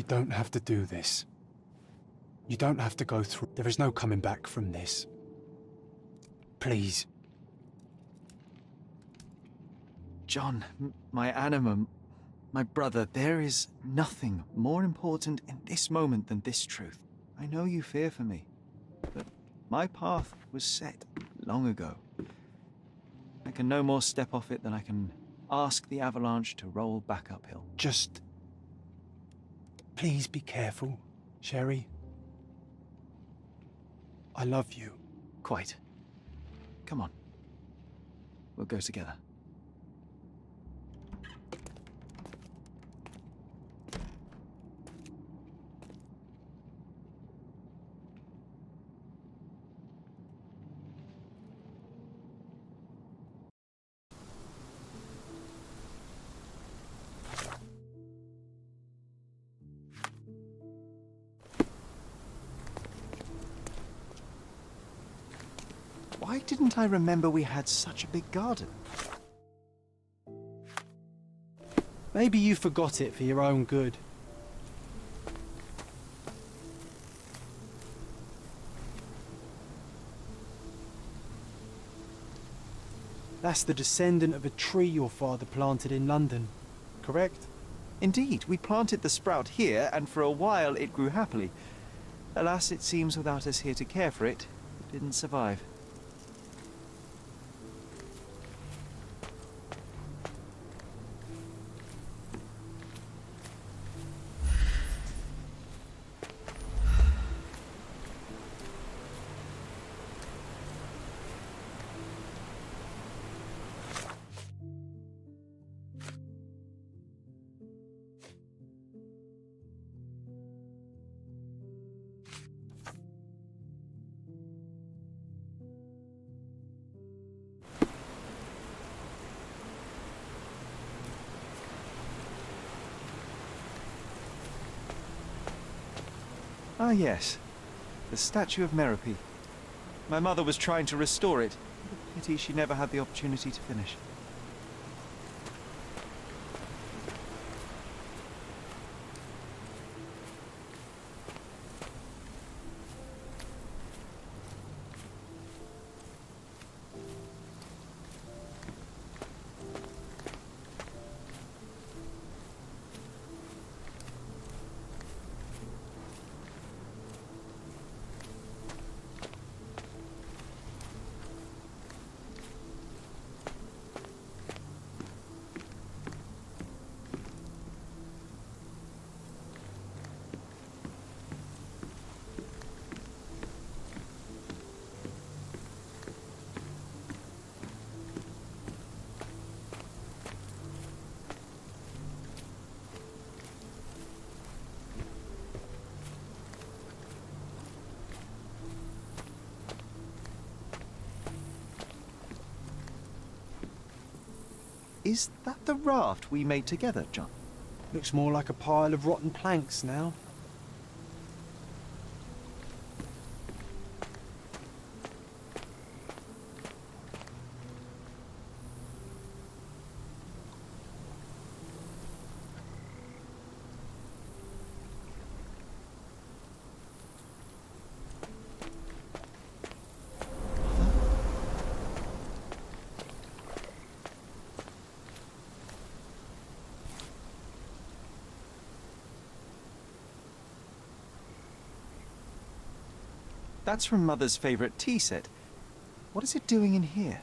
don't have to do this. You don't have to go through. There is no coming back from this. Please. John, my animal, my brother, there is nothing more important in this moment than this truth. I know you fear for me, but my path was set long ago. I can no more step off it than I can ask the avalanche to roll back uphill. Just... please be careful, Sherry. I love you. Quite. Come on. We'll go together. Why didn't I remember we had such a big garden? Maybe you forgot it for your own good. That's the descendant of a tree your father planted in London, correct? Indeed, we planted the sprout here, and for a while it grew happily. Alas, it seems without us here to care for it, it didn't survive. Ah yes, the statue of Merope. My mother was trying to restore it. Pity she never had the opportunity to finish. Is that the raft we made together, John? Looks more like a pile of rotten planks now. That's from Mother's favorite tea set. What is it doing in here?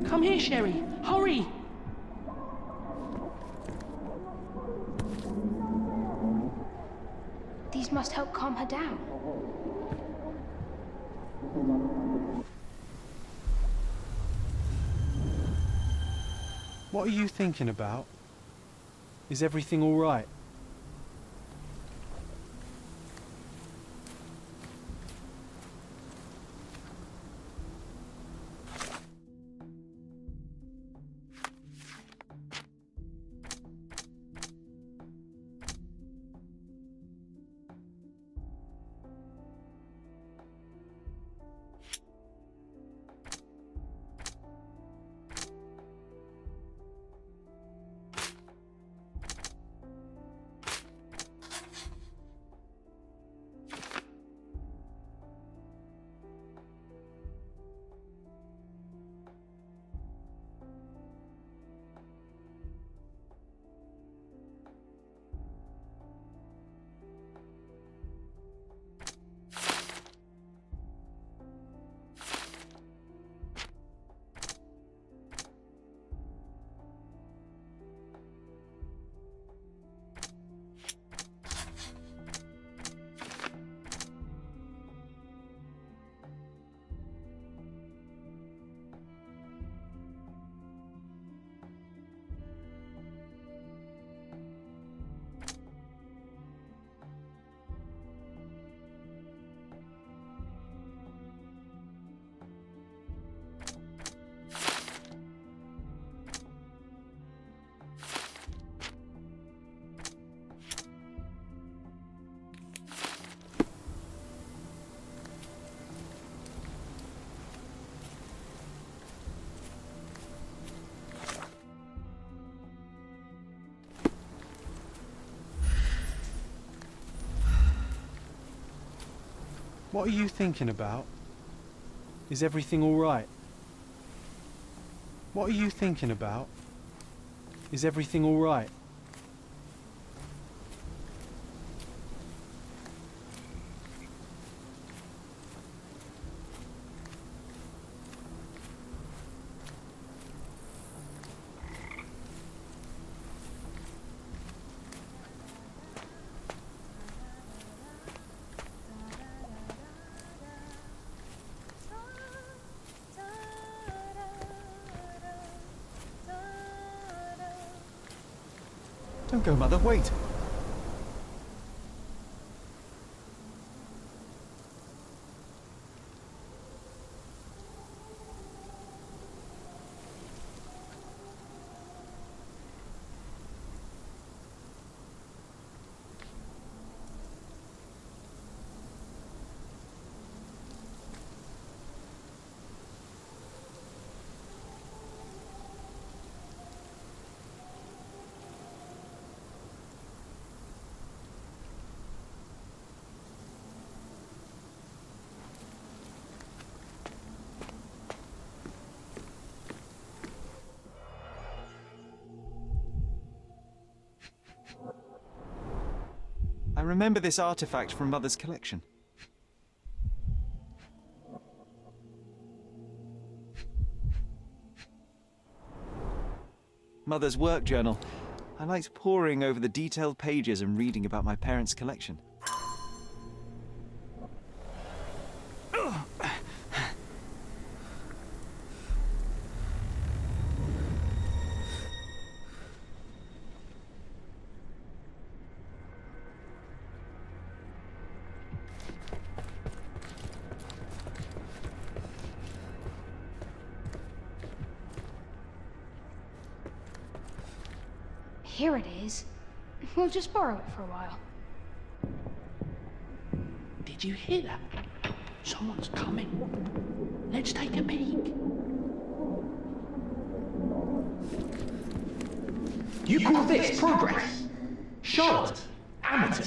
Come here, Sherry. Hurry! These must help calm her down. What are you thinking about? Is everything all right? What are you thinking about? Is everything all right? What are you thinking about? Is everything all right? Don't go, Mother, wait. I remember this artifact from Mother's collection. Mother's work journal. I liked poring over the detailed pages and reading about my parents' collection. Here it is. We'll just borrow it for a while. Did you hear that? Someone's coming. Let's take a peek. You call this progress? Charlotte, amateur.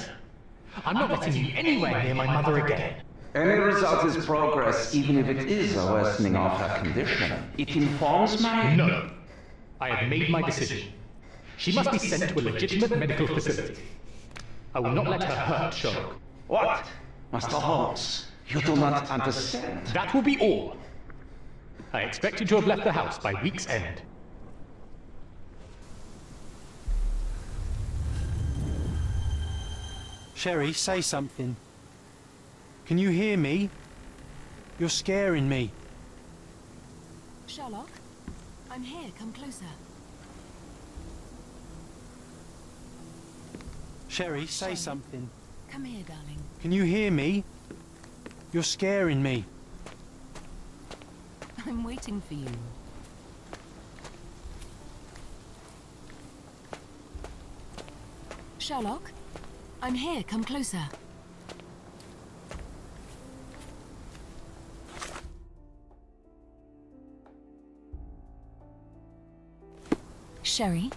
I'm not letting you anywhere near my mother again. Any result is progress, even if it is a worsening of her condition. It informs my... No. I have made my decision. She must be sent to a legitimate medical facility. I will not let her hurt Sherlock. What? Master Holmes, you do not understand. That will be all. I expect you to have left the house by week's end. Sherry, say something. Can you hear me? You're scaring me. Sherlock, I'm here. Come closer. Sherry, say something. Come here, darling. Can you hear me? You're scaring me. I'm waiting for you. Sherlock, I'm here. Come closer. Sherry,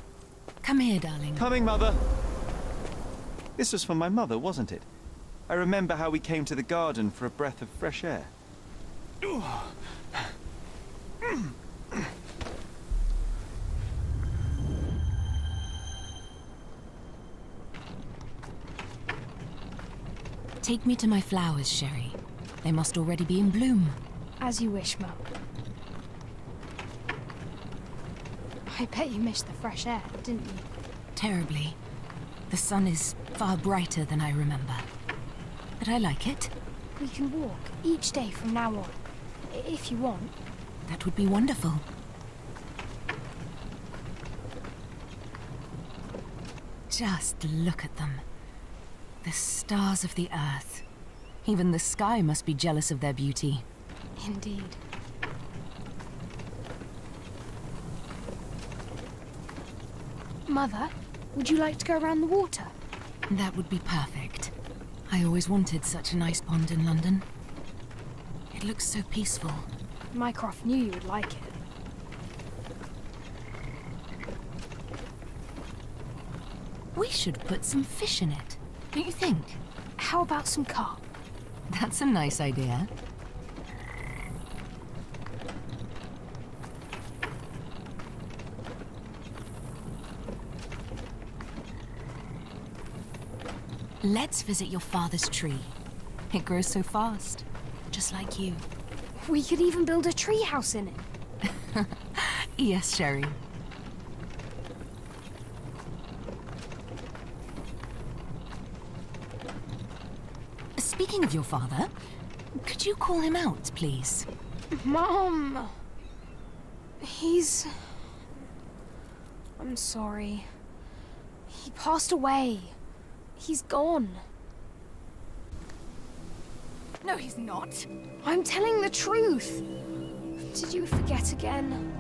come here, darling. Coming, Mother! This was from my mother, wasn't it? I remember how we came to the garden for a breath of fresh air. Take me to my flowers, Sherry. They must already be in bloom. As you wish, Mum. I bet you missed the fresh air, didn't you? Terribly. The sun is far brighter than I remember. But I like it. We can walk each day from now on, if you want. That would be wonderful. Just look at them. The stars of the earth. Even the sky must be jealous of their beauty. Indeed. Mother, would you like to go around the water? That would be perfect. I always wanted such a nice pond in London. It looks so peaceful. Mycroft knew you would like it. We should put some fish in it, don't you think? How about some carp? That's a nice idea. Let's visit your father's tree. It grows so fast, just like you. We could even build a tree house in it. Yes, Sherry. Speaking of your father, could you call him out, please? Mom! I'm sorry. He passed away. He's gone. No, he's not. I'm telling the truth. Did you forget again?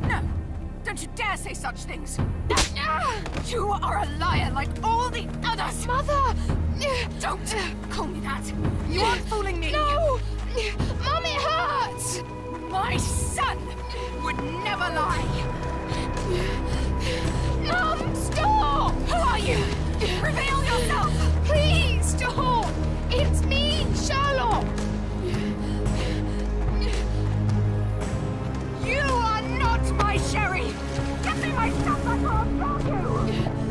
No! Don't you dare say such things! You are a liar like all the others! Mother! Don't call me that! You aren't fooling me! No! Mom, it hurts! My son would never lie! Mom, stop! Who are you? Reveal yourself! Please, stop! It's me, Sherlock! You are not my Sherry! Get me my stuff, I can't tell you!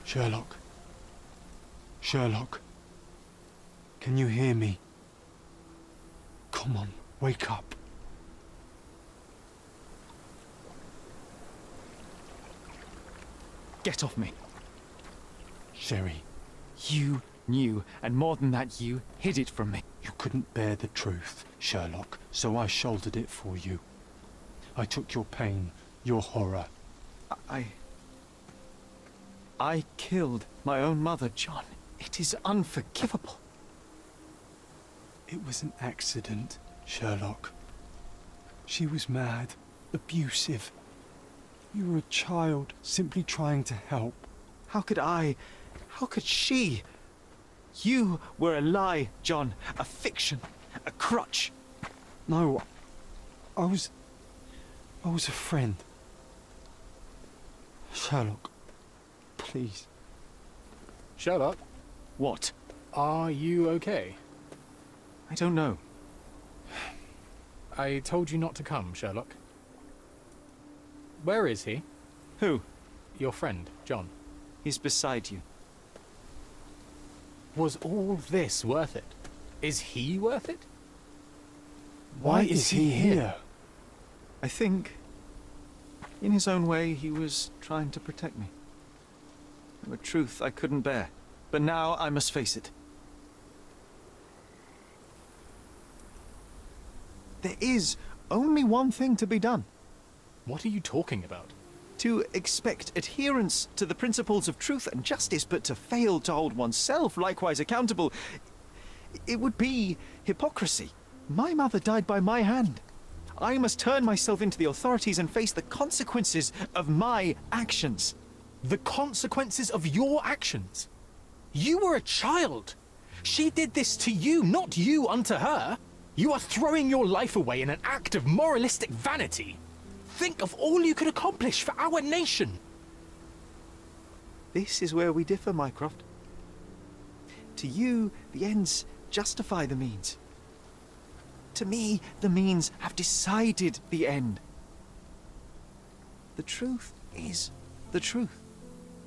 Sherlock. Sherlock. Can you hear me? Come on, wake up. Get off me. Sherry, You knew, and more than that, you hid it from me. you couldn't bear the truth, Sherlock, so I shouldered it for you. I took your pain, your horror. I killed my own mother, John. It is unforgivable. It was an accident, Sherlock. She was mad, abusive. You were a child, simply trying to help. How could she? You were a lie, John. A fiction. A crutch. No, I was a friend. Sherlock, please. Sherlock, What? are you okay? I don't know. I told you not to come, Sherlock. Where is he? Who? Your friend, John. He's beside you. Was all this worth it? Is he worth it? Why is he here? I think, in his own way, he was trying to protect me. A truth I couldn't bear. But now I must face it. There is only one thing to be done. What are you talking about? To expect adherence to the principles of truth and justice, but to fail to hold oneself likewise accountable, it would be hypocrisy. My mother died by my hand. I must turn myself into the authorities and face the consequences of my actions. The consequences of your actions? You were a child. She did this to you, not you unto her. You are throwing your life away in an act of moralistic vanity. Think of all you could accomplish for our nation. This is where we differ, Mycroft. To you, the ends justify the means. To me, the means have decided the end. The truth is the truth.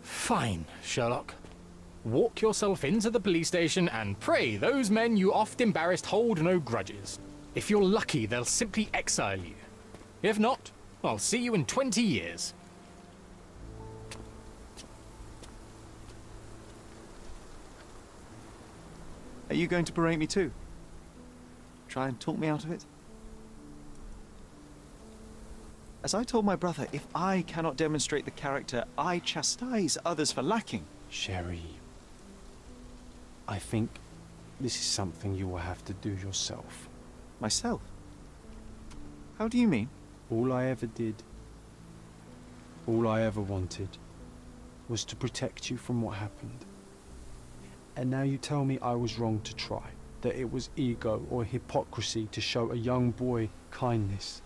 Fine, Sherlock. Walk yourself into the police station and pray those men you oft embarrassed hold no grudges. If you're lucky, they'll simply exile you. If not, I'll see you in 20 years. Are you going to berate me too? Try and talk me out of it? As I told my brother, if I cannot demonstrate the character I chastise others for lacking... Sherry, I think this is something you will have to do yourself. Myself? How do you mean? All I ever did, all I ever wanted, was to protect you from what happened. And now you tell me I was wrong to try, that it was ego or hypocrisy to show a young boy kindness.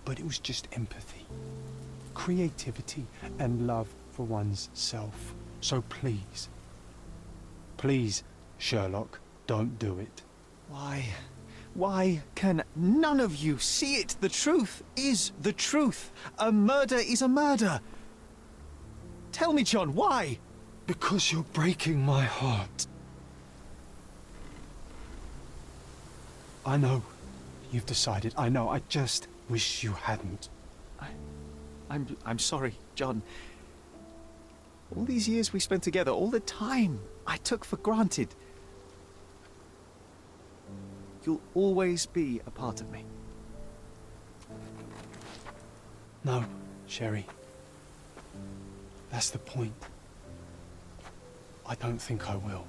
But it was just empathy, creativity, and love for one's self. So please, please, Sherlock, don't do it. Why can none of you see it? The truth is the truth. A murder is a murder. Tell me, John, why? Because you're breaking my heart. I know you've decided. I know. I just wish you hadn't. I'm sorry, John. All these years we spent together, all the time I took for granted. You'll always be a part of me. No, Sherry. That's the point. I don't think I will.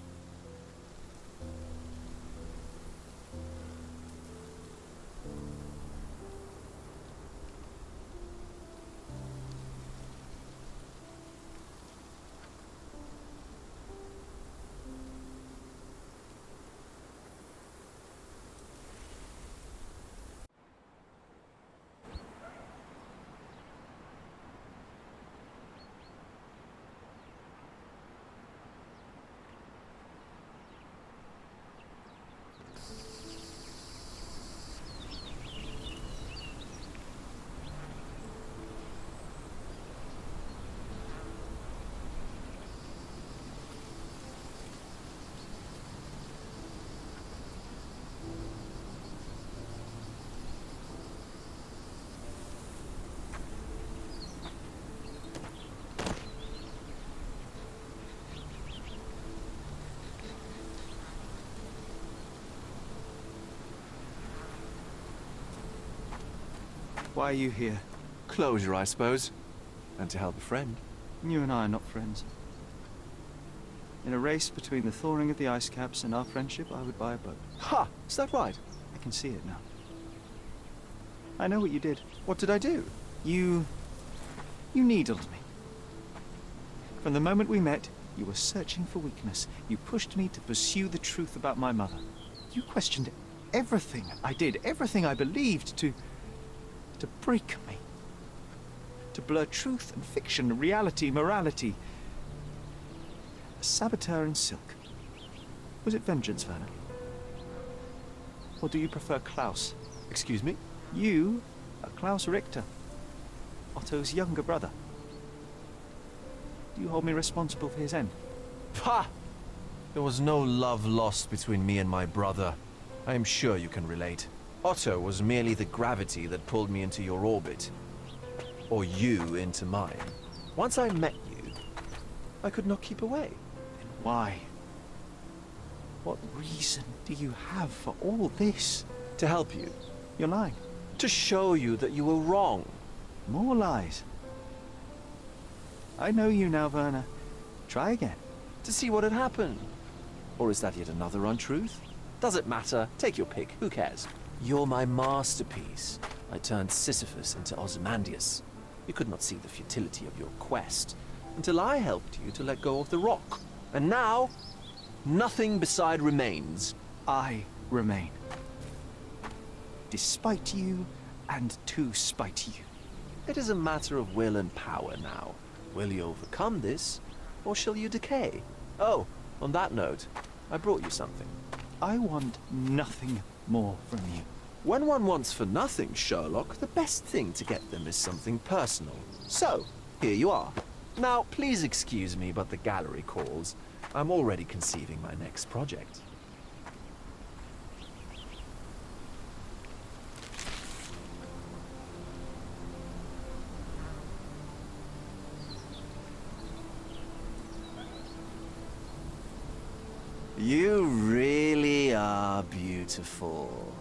Why are you here? Closure, I suppose. And to help a friend. You and I are not friends. In a race between the thawing of the ice caps and our friendship, I would buy a boat. Ha! Is that right? I can see it now. I know what you did. What did I do? You needled me. From the moment we met, you were searching for weakness. You pushed me to pursue the truth about my mother. You questioned everything I did, everything I believed, to to break me, to blur truth and fiction, reality, morality. A saboteur in silk. Was it vengeance, Werner? Or do you prefer Klaus? Excuse me? You are Klaus Richter, Otto's younger brother. Do you hold me responsible for his end? Pah! There was no love lost between me and my brother. I am sure you can relate. Otto was merely the gravity that pulled me into your orbit. Or you into mine. Once I met you, I could not keep away. Then why? What reason do you have for all this? To help you. You're lying. To show you that you were wrong. More lies. I know you now, Werner. Try again. To see what had happened. Or is that yet another untruth? Does it matter? Take your pick. Who cares? You're my masterpiece. I turned Sisyphus into Ozymandias. You could not see the futility of your quest until I helped you to let go of the rock. And now, nothing beside remains. I remain. Despite you, and to spite you. It is a matter of will and power now. Will you overcome this, or shall you decay? Oh, on that note, I brought you something. I want nothing more from you. When one wants for nothing, Sherlock, the best thing to get them is something personal. So, here you are. Now, please excuse me, but the gallery calls. I'm already conceiving my next project. You really are beautiful.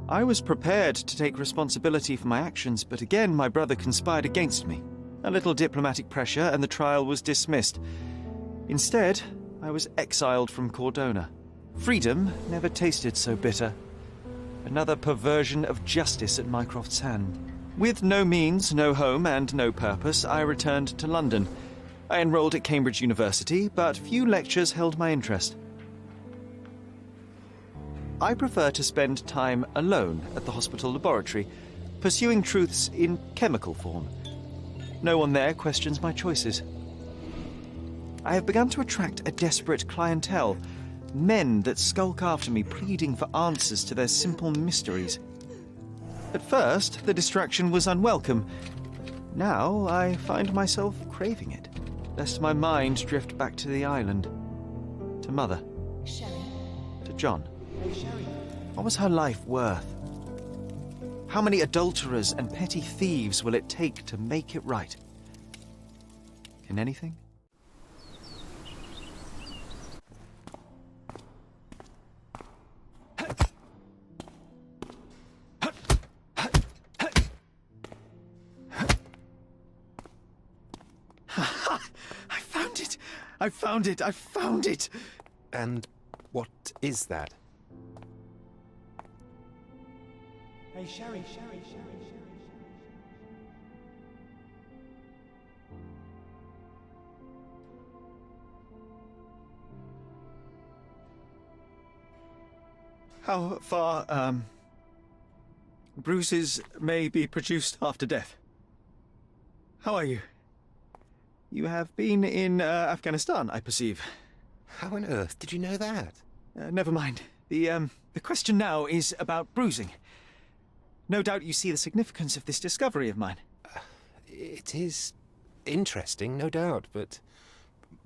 I was prepared to take responsibility for my actions, but again my brother conspired against me. A little diplomatic pressure and the trial was dismissed. Instead, I was exiled from Cordona. Freedom never tasted so bitter. Another perversion of justice at Mycroft's hand. With no means, no home, and no purpose, I returned to London. I enrolled at Cambridge University, but few lectures held my interest. I prefer to spend time alone at the hospital laboratory, pursuing truths in chemical form. No one there questions my choices. I have begun to attract a desperate clientele, men that skulk after me, pleading for answers to their simple mysteries. At first, the distraction was unwelcome. Now, I find myself craving it, lest my mind drift back to the island. To Mother. To John. What was her life worth? How many adulterers and petty thieves will it take to make it right? Can anything? I found it! I found it! And what is that? Hey, Sherry. How far, bruises may be produced after death? How are you? You have been in Afghanistan, I perceive. How on earth did you know that? Never mind. The question now is about bruising. No doubt you see the significance of this discovery of mine. It is interesting, no doubt, but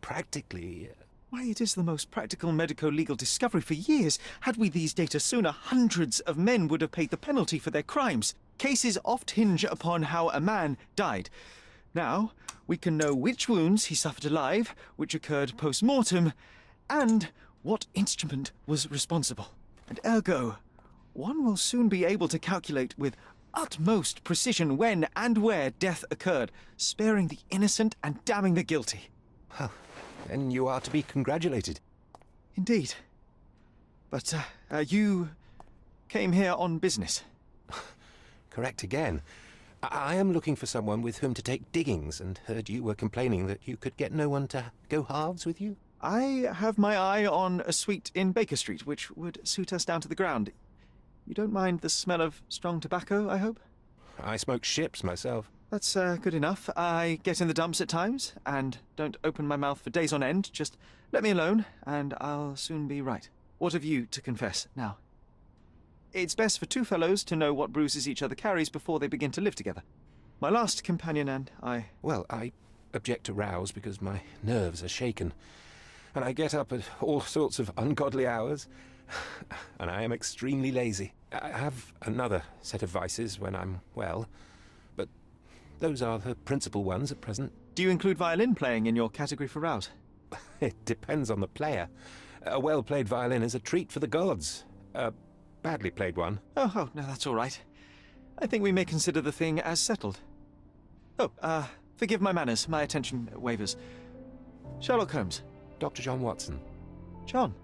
practically... Why, it is the most practical medico-legal discovery for years. Had we these data sooner, hundreds of men would have paid the penalty for their crimes. Cases oft hinge upon how a man died. Now, we can know which wounds he suffered alive, which occurred post-mortem, and what instrument was responsible. And ergo, one will soon be able to calculate with utmost precision when and where death occurred, sparing the innocent and damning the guilty. Well, then you are to be congratulated. Indeed. But, you came here on business. Correct again. I am looking for someone with whom to take diggings, and heard you were complaining that you could get no one to go halves with you. I have my eye on a suite in Baker Street, which would suit us down to the ground. You don't mind the smell of strong tobacco, I hope? I smoke ships myself. That's good enough. I get in the dumps at times, and don't open my mouth for days on end. Just let me alone, and I'll soon be right. What have you to confess now? It's best for two fellows to know what bruises each other carries before they begin to live together. My last companion and I... Well, I object to rows because my nerves are shaken, and I get up at all sorts of ungodly hours, and I am extremely lazy. I have another set of vices when I'm well, but those are the principal ones at present. Do you include violin playing in your category for rows? It depends on the player. A well-played violin is a treat for the gods. A badly played one. Oh, no, that's all right. I think we may consider the thing as settled. Oh, forgive my manners. My attention wavers. Sherlock Holmes. Dr. John Watson. John.